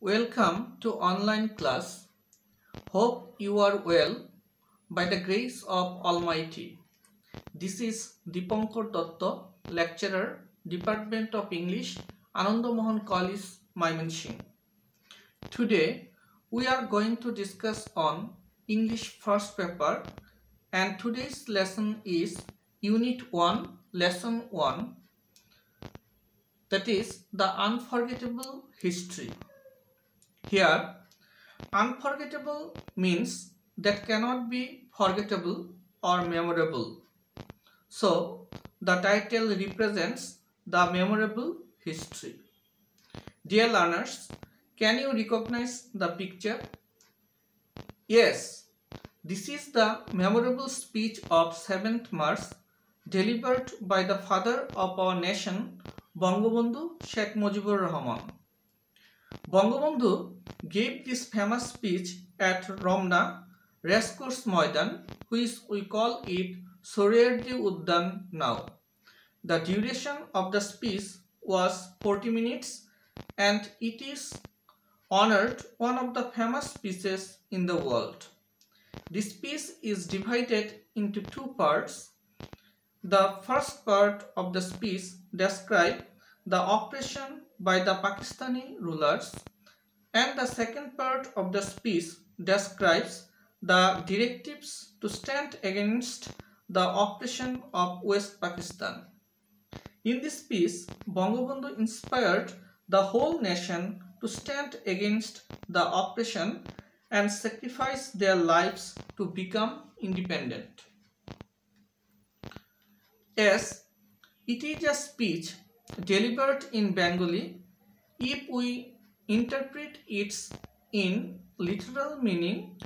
Welcome to online class. Hope you are well by the grace of Almighty. This is Dipankar Datta, lecturer, Department of English, Ananda Mohan College, Mymensingh. Today we are going to discuss on English first paper, and today's lesson is Unit 1, Lesson 1, that is the unforgettable history. Here, unforgettable means that cannot be forgettable or memorable. So, the title represents the memorable history. Dear learners, can you recognize the picture? Yes, this is the memorable speech of 7th March delivered by the father of our nation, Bangabandhu Sheikh Mujibur Rahman. Bangabandhu gave this famous speech at Romna Racecourse Maidan, which we call it Sohraywardi Udyan now. The duration of the speech was 40 minutes and it is honored one of the famous speeches in the world. This speech is divided into two parts. The first part of the speech describes the oppression by the Pakistani rulers, and the second part of the speech describes the directives to stand against the oppression of West Pakistan. In this speech, Bangabandhu inspired the whole nation to stand against the oppression and sacrifice their lives to become independent. As it is a speech delivered in Bengali, if we interpret it in literal meaning,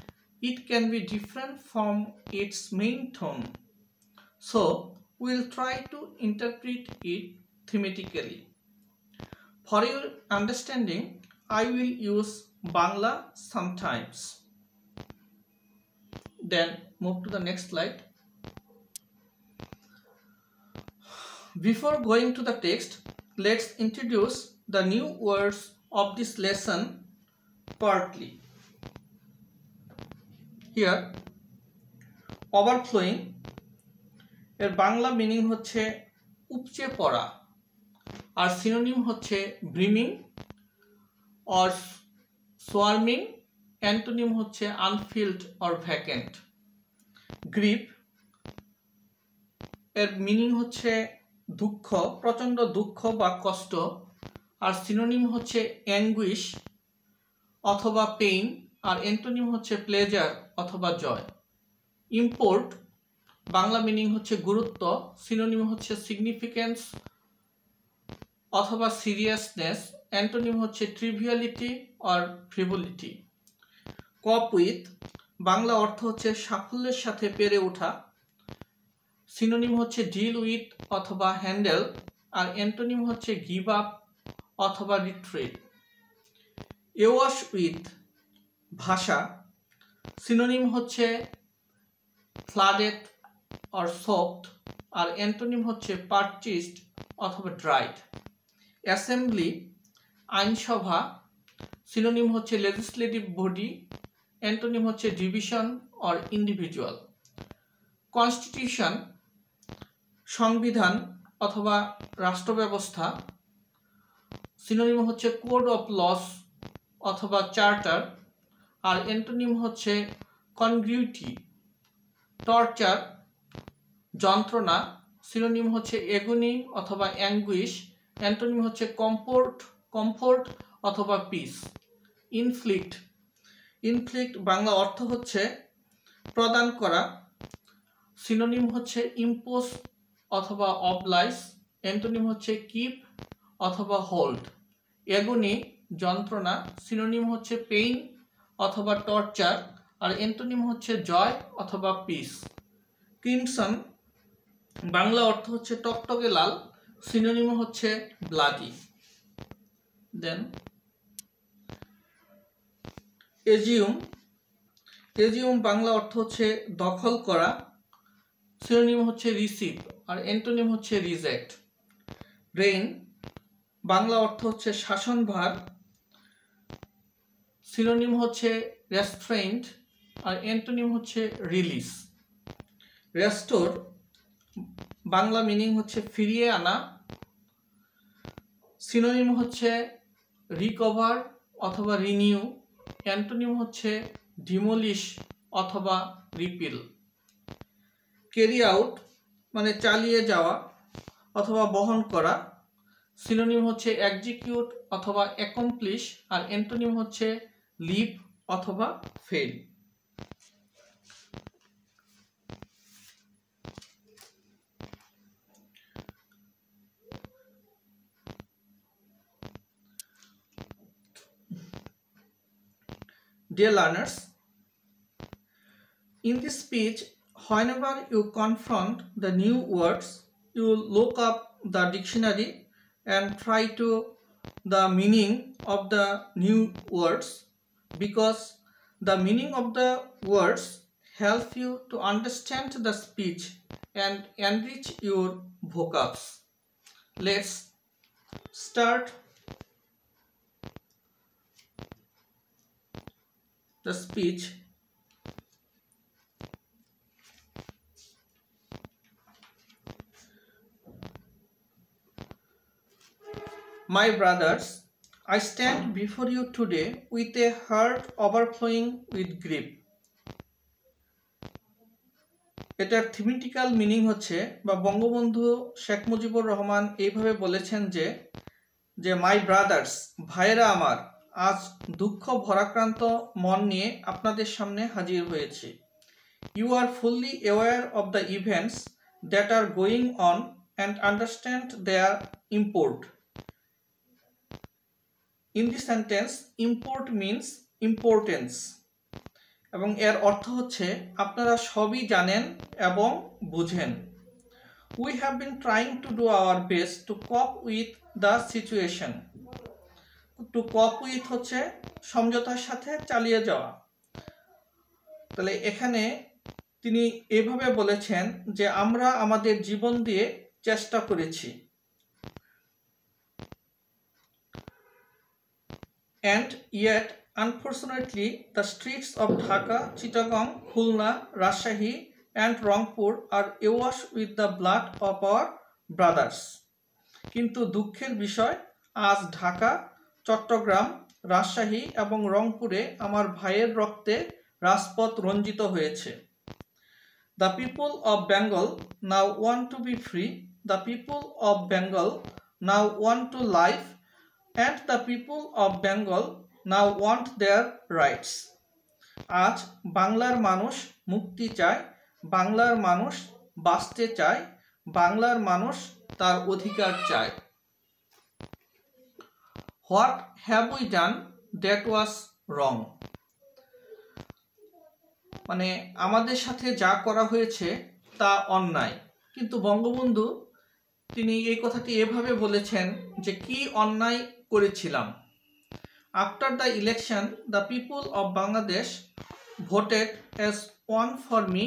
it can be different from its main tone. So, we will try to interpret it thematically. For your understanding, I will use Bangla sometimes. Then move to the next slide. Before going to the text, let's introduce the new words of this lesson partly. Here, overflowing এর Bangla meaning হচ্ছে উপচে পড়া, আর synonym হচ্ছে brimming or swarming, antonym হচ্ছে Anfield or vacant. Grip এর meaning হচ্ছে দুঃখ, প্রচণ্ড দুঃখ বা কষ্ট, আর সিনোনিম হচ্ছে অ্যাঙ্গুইশ অথবা পেইন, আর অ্যান্টোনিম হচ্ছে প্লেজার অথবা জয়। ইম্পোর্ট বাংলা মিনিং হচ্ছে গুরুত্ব, সিনোনিম হচ্ছে সিগনিফিক্যান্স অথবা সিরিয়াসনেস, অ্যান্টোনিম হচ্ছে triviality or frivolity. Cope with Bangla অর্থ হচ্ছে সাফল্যের সাথে পেরে ওঠা, সিনোনিম হচ্ছে ডিল উইথ অথবা হ্যান্ডেল, আর অ্যান্টোনিম হচ্ছে গিভ আপ অথবা রিট্রিট। এওয়াশ উইথ ভাষা, সিনোনিম হচ্ছে ফ্লাডেড অর সোকড, আর অ্যান্টোনিম হচ্ছে পারচেজড অথবা ড্রাইড। অ্যাসেম্বলি আইনসভা, সিনোনিম হচ্ছে লেজিসলেটিভ বডি, অ্যান্টোনিম হচ্ছে ডিভিশন অর ইন্ডিভিজুয়াল। কনস্টিটিউশন সংবিধান অথবা রাষ্ট্র ব্যবস্থা, সিনোনিম হচ্ছে কোড অফ লস অথবা চার্টার, আর অ্যান্টোনিম হচ্ছে কনগ্রিউটি। টর্চার যন্ত্রণা, সিনোনিম হচ্ছে এগনি অথবা অ্যাঙ্গুইশ, অ্যান্টোনিম হচ্ছে কমফোর্ট অথবা পিস। ইনফ্লিক্ট বাংলা অর্থ হচ্ছে প্রদান করা, সিনোনিম হচ্ছে ইম্পোজ অথবা অবলাইজ, অ্যান্টোনিম হচ্ছে কিপ অথবা হোল্ড। এগনি যন্ত্রণা, সিনোনিম হচ্ছে পেইন অথবা টর্চার, আর অ্যান্টোনিম হচ্ছে জয় অথবা পিস। ক্রিমসন বাংলা অর্থ হচ্ছে টকটকে লাল, সিনোনিম হচ্ছে ব্লাডি। দেন এজিউম বাংলা অর্থ হচ্ছে দখল করা, সিনোনিম হচ্ছে রিসিভ, আর অ্যান্টোনিম হচ্ছে রিজেক্ট। রেইন বাংলা অর্থ হচ্ছে শাসনভার, সিনোনিম হচ্ছে রেস্ট্রেইন্ট আর অ্যান্টোনিম হচ্ছে রিলিজ। রেস্টোর বাংলা মিনিং হচ্ছে ফিরিয়ে আনা, সিনোনিম হচ্ছে রিকভার অথবা রিনিউ, অ্যান্টোনিম হচ্ছে ডিমোলিশ অথবা রিপিল। ক্যারি আউট মানে চালিয়ে যাওয়া অথবা বহন করা, সিনোনিম হচ্ছে এক্সিকিউট অথবা অ্যাকমপ্লিশ আর অ্যান্টোনিম হচ্ছে লিভ অথবা fail. Dear learners, in this speech, whenever you confront the new words, you look up the dictionary and try to the meaning of the new words, because the meaning of the words help you to understand the speech and enrich your vocabs. Let's start the speech. My brothers, I stand before you today with a heart overflowing with grief. এটার থিমেটিক্যাল meaning হচ্ছে বা বঙ্গবন্ধু শেখ মুজিবুর রহমান এইভাবে বলেছেন যে মাই brothers, ভাইয়েরা আমার, আজ দুঃখ ভরাক্রান্ত মন নিয়ে আপনাদের সামনে হাজির হয়েছে। You are fully aware of the events that are going on and understand their import. In this sentence import means importance, এবং এর অর্থ হচ্ছে আপনারা সবই জানেন এবং বুঝেন। We have been trying to do our best to cope with the situation. To cope with হচ্ছে সমঝোতার সাথে চালিয়ে যাওয়া। তাহলে এখানে তিনি এভাবে বলেছেন যে আমরা আমাদের জীবন দিয়ে চেষ্টা করেছি। And yet, unfortunately, the streets of Dhaka, Chittagong, Khulna, Rajshahi, and Rangpur are awash with the blood of our brothers. কিন্তু দুঃখের বিষয়, আজ ঢাকা, চট্টগ্রাম, রাজশাহী এবং রংপুরে আমার ভাইয়ের রক্তে রাজপথ রঞ্জিত হয়েছে। The people of Bengal now want to be free. The people of Bengal now want to live. And the people of Bengal now want their rights. আজ বাংলার মানুষ মুক্তি চায়, বাংলার মানুষ বাঁচতে চায়, বাংলার মানুষ তার অধিকার চায়। What have we done that was wrong? মানে আমাদের সাথে যা করা হয়েছে তা অন্যায়। কিন্তু বঙ্গবন্ধু তিনি এই কথাটি এভাবে বলেছেন যে কি অন্যায় করেছিলাম। After the election the people of Bangladesh voted as one for me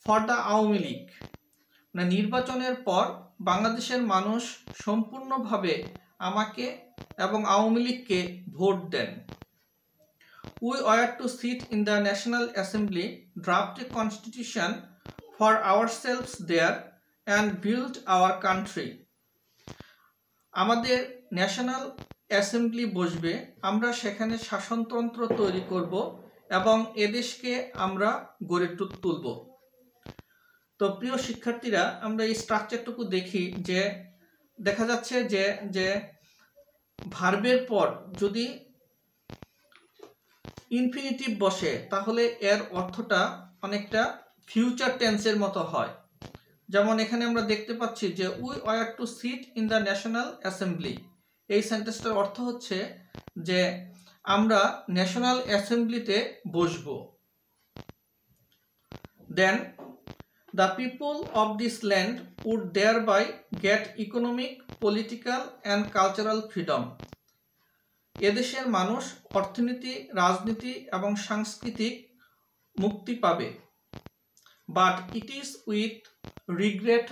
for the Awami League. মানে নির্বাচনের পর বাংলাদেশের মানুষ সম্পূর্ণভাবে আমাকে এবং আওয়ামী লীগকে ভোট দেন। We were to sit in the national assembly, draft a constitution for ourselves there and build our country. আমাদের ন্যাশনাল অ্যাসেম্বলি বসবে, আমরা সেখানে শাসনতন্ত্র তৈরি করব এবং এদেশকে আমরা গড়ে তুলব। তো প্রিয় শিক্ষার্থীরা, আমরা এই স্ট্রাকচারটুকু দেখি যে দেখা যাচ্ছে যে ভার্বের পর যদি ইনফিনিটিভ বসে তাহলে এর অর্থটা অনেকটা ফিউচার টেন্সের মতো হয়। যেমন এখানে আমরা দেখতে পাচ্ছি যে we were to sit in the national assembly. এই সেন্টেন্সটার অর্থ হচ্ছে যে আমরা ন্যাশনাল অ্যাসেম্বলিতে বসব। Then the people of this land would thereby get economic, political and cultural freedom. এদেশের মানুষ অর্থনীতি, রাজনীতি এবং সাংস্কৃতিক মুক্তি পাবে। But it is with regret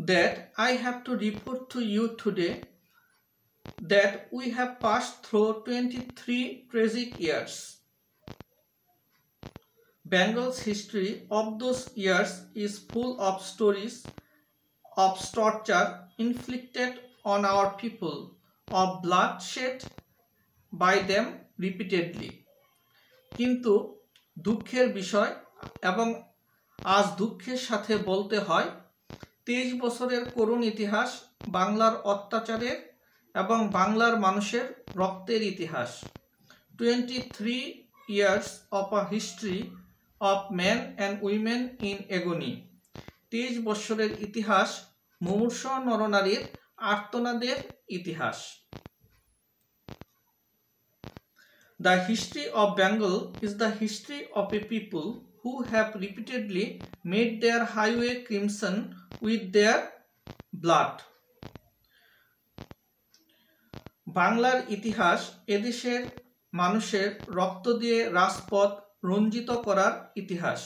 that I have to report to you today that we have passed through 23 tragic years. Bengal's history of those years is full of stories of torture inflicted on our people, of bloodshed by them repeatedly. কিন্তু দুঃখের বিষয় এবং আজ দুঃখের সাথে বলতে হয় 23 বছরের করুণ ইতিহাস বাংলার অত্যাচারের এবং বাংলার মানুষের রক্তের ইতিহাস। 23 years of a history of men and women in agony. 23 বছরের ইতিহাস মুমূর্ষ নরনারীর আর্তনাদের ইতিহাস। The history of Bengal is the history of a people who have repeatedly made their highway crimson with their blood. বাংলার ইতিহাস এদেশের মানুষের রক্ত দিয়ে রাজপথ রঞ্জিত করার ইতিহাস।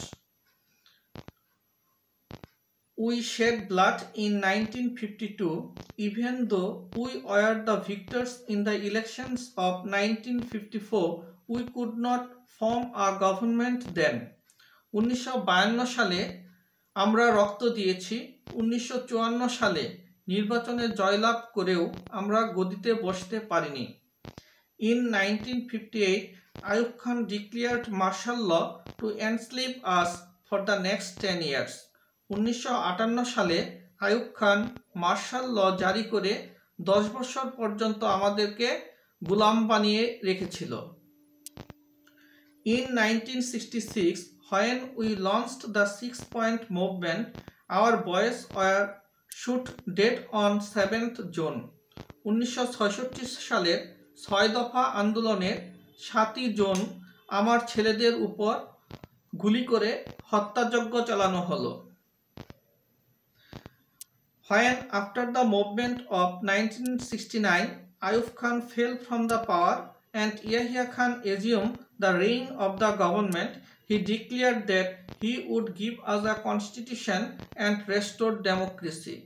We shed blood in 1952, even though we were the victors in the elections of 1954, we could not form a government then. 1952 সালে আমরা রক্ত দিয়েছি, 1954 সালে নির্বাচনে জয়লাভ করেও আমরা গদিতে বসতে পারিনি। In 1958, Ayub Khan declared martial law to enslave us for the next 10 years. 1958 সালে আইয়ুব খান মার্শাল ল জারি করে 10 বছর পর্যন্ত আমাদেরকে গোলাম বানিয়ে রেখেছিল। In 1966, when we launched the 6-point movement, our boys were shot dead on 7th June. 1966 সালের 6 দফা আন্দোলনের 7ই জুন আমার ছেলেদের উপর গুলি করে হত্যাযজ্ঞ চালানো হলো। When after the movement of 1969, Ayub Khan fell from the power and Yahya Khan assumed the reign of the government, he declared that he would give us a constitution and restore democracy.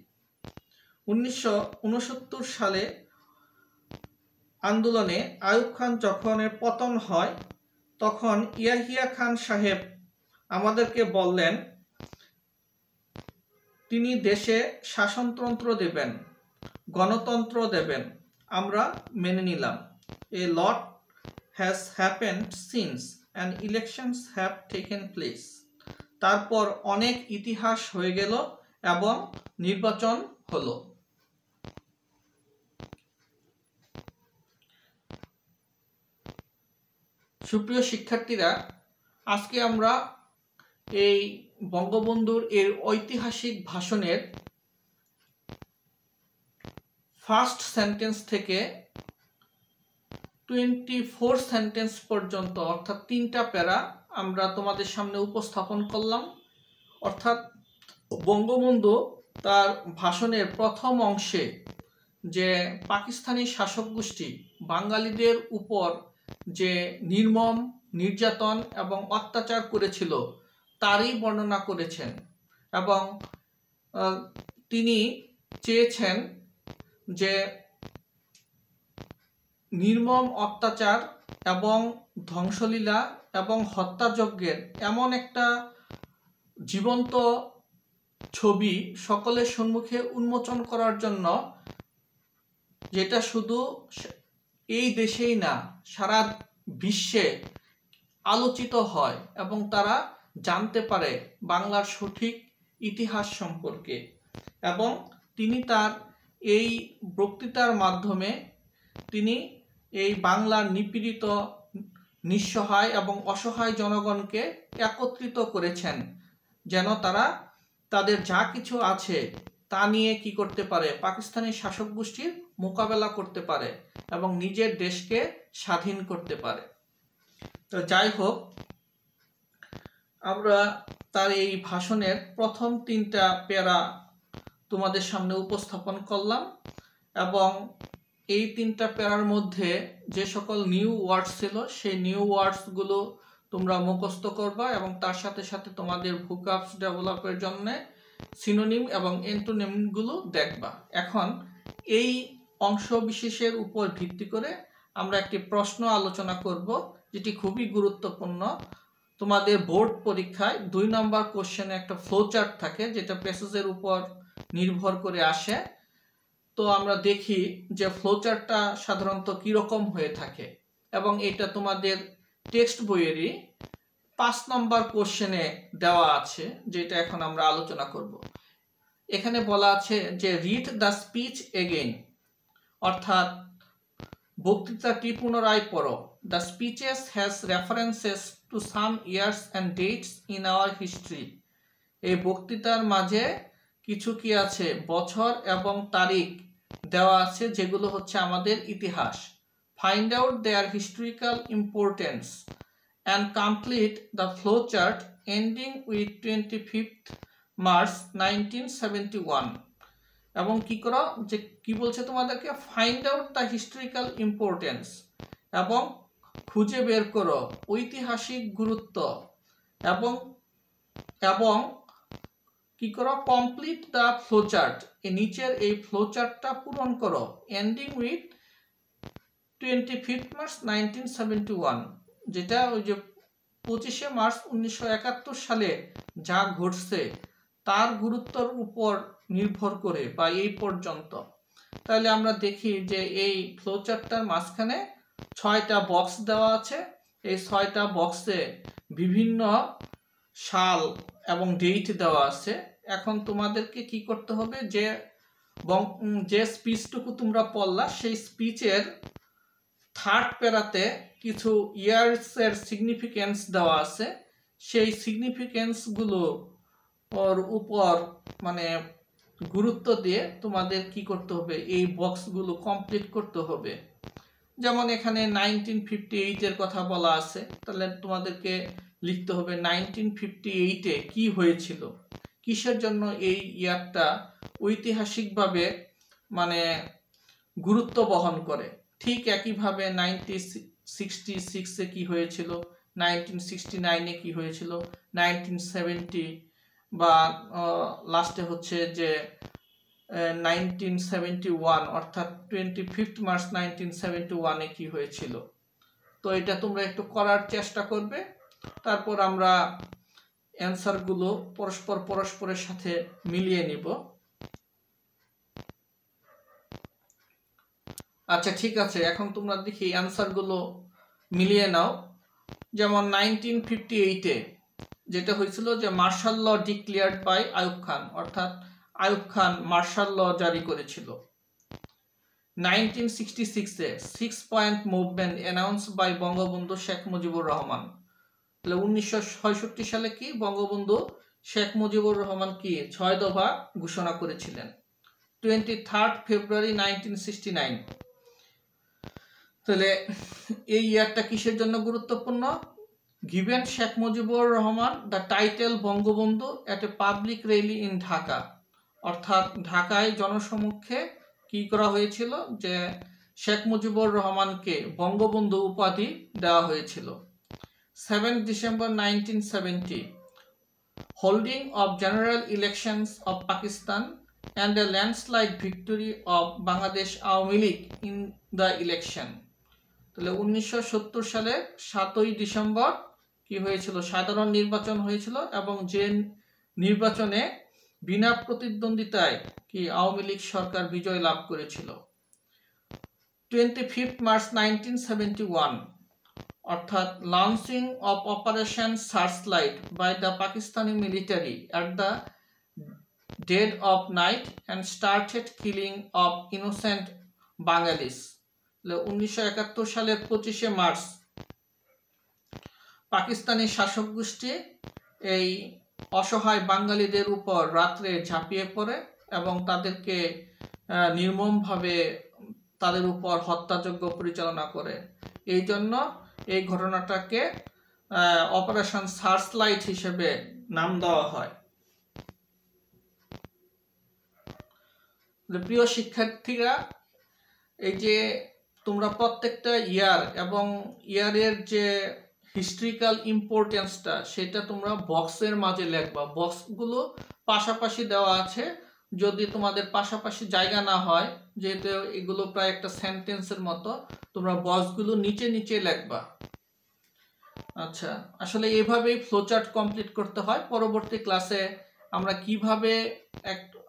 1969 সালে আন্দোলনে আইয়ুব খান যখন পতন হয় তখন ইয়াহিয়া খান সাহেব আমাদেরকে বললেন তিনি দেশে শাসনতন্ত্র দেবেন, গণতন্ত্র দেবেন। আমরা মেনে নিলাম। A lot has happened since and elections have taken place. তারপর অনেক ইতিহাস হয়ে গেল এবং নির্বাচন হলো। সুপ্রিয় শিক্ষার্থীরা, আজকে আমরা এই বঙ্গবন্ধুর এর ঐতিহাসিক ভাষণের ফার্স্ট সেন্টেন্স থেকে 24 সেন্টেন্স পর্যন্ত অর্থাৎ 3টা প্যারা আমরা তোমাদের সামনে উপস্থাপন করলাম। অর্থাৎ বঙ্গবন্ধু তার ভাষণের প্রথম অংশে যে পাকিস্তানি শাসক গোষ্ঠী বাঙালিদের উপর যে নির্মম নির্যাতন এবং অত্যাচার করেছিল তারই বর্ণনা করেছেন এবং তিনি চেয়েছেন যে নির্মম অত্যাচার এবং ধ্বংসলীলা এবং হত্যাযজ্ঞের এমন একটা জীবন্ত ছবি সকলের সম্মুখে উন্মোচন করার জন্য যেটা শুধু এই দেশেই না সারা বিশ্বে আলোচিত হয় এবং তারা জানতে পারে বাংলার সঠিক ইতিহাস সম্পর্কে। এবং তিনি তার এই বক্তৃতার মাধ্যমে তিনি এই বাংলার নিপীড়িত নিঃসহায় এবং অসহায় জনগণকে একত্রিত করেছেন যেন তারা তাদের যা কিছু আছে তা নিয়ে কি করতে পারে, পাকিস্তানি শাসক গোষ্ঠীর মোকাবেলা করতে পারে এবং নিজের দেশকে স্বাধীন করতে পারে। তো যাই হোক, আমরা তার এই ভাষণের প্রথম 3টা প্যারা তোমাদের সামনে উপস্থাপন করলাম এবং এই 3টা প্যারার মধ্যে যে সকল নিউ ওয়ার্ডস ছিল সেই নিউ ওয়ার্ডসগুলো তোমরা মুখস্থ করবা এবং তার সাথে সাথে তোমাদের ভোকাবস ডেভেলপের জন্য সিনোনিম এবং অ্যান্টোনিমগুলো দেখবা। এখন এই অংশ বিশেষের উপর ভিত্তি করে আমরা একটি প্রশ্ন আলোচনা করব, যেটি খুবই গুরুত্বপূর্ণ। তোমাদের বোর্ড পরীক্ষায় 2 নম্বর কোশ্চেনে একটা ফ্লোচার্ট থাকে, যেটা প্যাসেজের উপর নির্ভর করে আসে। তো আমরা দেখি যে ফ্লোচার্টটা সাধারণত কীরকম হয়ে থাকে, এবং এটা তোমাদের টেক্সট বইয়েরই 5 নম্বর কোশ্চেনে দেওয়া আছে, যেটা এখন আমরা আলোচনা করব। এখানে বলা আছে যে রিড দ্য স্পিচ এগেইন, অর্থাৎ বক্তৃতাটি পুনরায় পড়ো। The speeches has references to some years and dates in our history. এই বক্তৃতার মাঝে কিছু কি আছে, বছর এবং তারিখ দেওয়া আছে, যেগুলো হচ্ছে আমাদের ইতিহাস। Find out their historical importance and complete the flow chart ending with 25 March 1971। এবং কি করো, যে কি বলছে তোমাদেরকে, find out the historical importance, এবং খুঁজে বের করো ঐতিহাসিক গুরুত্ব, এবং এবং কি করো, কমপ্লিট দ্য ফ্লোচার্ট, এই নিচের এই ফ্লোচার্টটা পূরণ করো, এন্ডিং উইথ 25 মার্চ 1971, যেটা ওই যে 25শে মার্চ 1971 সালে যা ঘটছে তার গুরুত্বের উপর নির্ভর করে বা এই পর্যন্ত। তাহলে আমরা দেখি যে এই ফ্লোচার্টটার মাঝখানে 6টা বক্স দেওয়া আছে। এই 6টা বক্সে বিভিন্ন সাল এবং ডেট দেওয়া আছে। এখন তোমাদেরকে কি করতে হবে, যে স্পিচটুকু তোমরা পড়লা সেই স্পিচের 3rd প্যারাতে কিছু ইয়ার্সের সিগনিফিকেন্স দেওয়া আছে। সেই সিগনিফিকেন্সগুলো ওর উপর মানে গুরুত্ব দিয়ে তোমাদের কি করতে হবে, এই বক্সগুলো কমপ্লিট করতে হবে। যেমন এখানে 1958-এর কথা বলা আছে, তাহলে তোমাদেরকে লিখতে হবে 1958-এ কি হয়েছিল, কিসের জন্য এই ইয়ারটা ঐতিহাসিকভাবে মানে গুরুত্ব বহন করে। ঠিক একইভাবে 1966-এ কি হয়েছিল, 1969-এ কি হয়েছিল, 1970 বা লাস্টে হচ্ছে যে 1971 অর্থাৎ 25 মার্চ 1971-এ কি হয়েছিল। তো এটা তোমরা একটু করার চেষ্টা করবে, তারপর আমরা অ্যান্সারগুলো পরস্পরের সাথে মিলিয়ে নিব। আচ্ছা ঠিক আছে, এখন তোমরা দেখি অ্যান্সারগুলো মিলিয়ে নাও। যেমন 1958-এ যেটা হয়েছিল যে martial law declared by Ayub Khan, অর্থাৎ আইয়ুব খান মার্শাল ল জারি করেছিল। 1966-এ 6 point movement announce by Bangabandhu Sheikh Mujibur Rahman. তাহলে 1966 সালে কি বঙ্গবন্ধু শেখ মুজিবুর রহমান কি 6 দফা ঘোষণা করেছিলেন। 23 ফেব্রুয়ারি 1969, তাহলে এই ইয়ারটা কিসের জন্য গুরুত্বপূর্ণ, given Sheikh Mujibur Rahman the title Bangabandhu at a public rally in Dhaka, অর্থাৎ ঢাকায় জনসমক্ষে কি করা হয়েছিল, যে শেখ মুজিবুর রহমানকে বঙ্গবন্ধু উপাধি দেওয়া হয়েছিল। 7 December 1970, holding of general elections of Pakistan and a landslide victory of Bangladesh Awami league in the election. তাহলে 1970 সালে 7ই ডিসেম্বর কি হয়েছিল, সাধারণ নির্বাচন হয়েছিল, এবং যে নির্বাচনে বিনা প্রতিদ্বন্দ্বিতায় কি আওয়ামী লীগ সরকার বিজয় লাভ করেছিল। 25 মার্চ 1971, অর্থাৎ launching of operation searchlight by the Pakistani military at the dead of night and started killing of innocent Bengalis. 1971 সালের 25শে মার্চ পাকিস্তানি শাসক গোষ্ঠী এই অসহায় বাঙালিদের উপর রাত্রে ঝাঁপিয়ে পড়ে এবং তাদেরকে নির্মমভাবে তাদের উপর হত্যাযজ্ঞ পরিচালনা করে। এই জন্য এই ঘটনাটাকে অপারেশন সার্চলাইট হিসেবে নাম দেওয়া হয়। প্রিয় শিক্ষার্থীরা, এই যে তোমরা প্রত্যেকটা ইয়ার এবং ইয়ারের যে হিস্ট্রিক্যাল ইম্পর্টেন্সটা সেটা তোমরা বক্সের মাঝে লিখবা। বক্সগুলো পাশাপাশি দেওয়া আছে, যদি তোমাদের পাশাপাশি জায়গা না হয়, যেহেতু এগুলো প্রায় একটা সেন্টেন্সের মতো, তোমরা বক্সগুলো নিচে নিচে লিখবা। আচ্ছা, আসলে এইভাবেই ফ্লোচার্ট কমপ্লিট করতে হয়। পরবর্তী ক্লাসে আমরা কিভাবে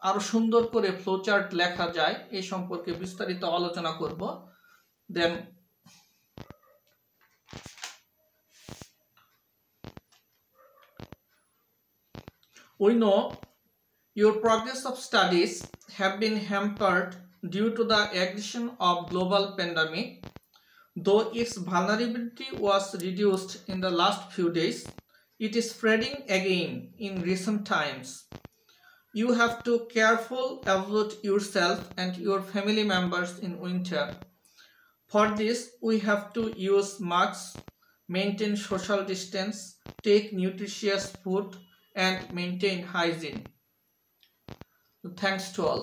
আরো সুন্দর করে ফ্লোচার্ট লেখা যায় এই সম্পর্কে বিস্তারিত আলোচনা করব। দেন we know your progress of studies have been hampered due to the aggression of global pandemic. Though its vulnerability was reduced in the last few days, it is spreading again in recent times. You have to carefully avoid yourself and your family members in winter. For this, we have to use masks, maintain social distance, take nutritious food, and maintain hygiene. Thanks to all.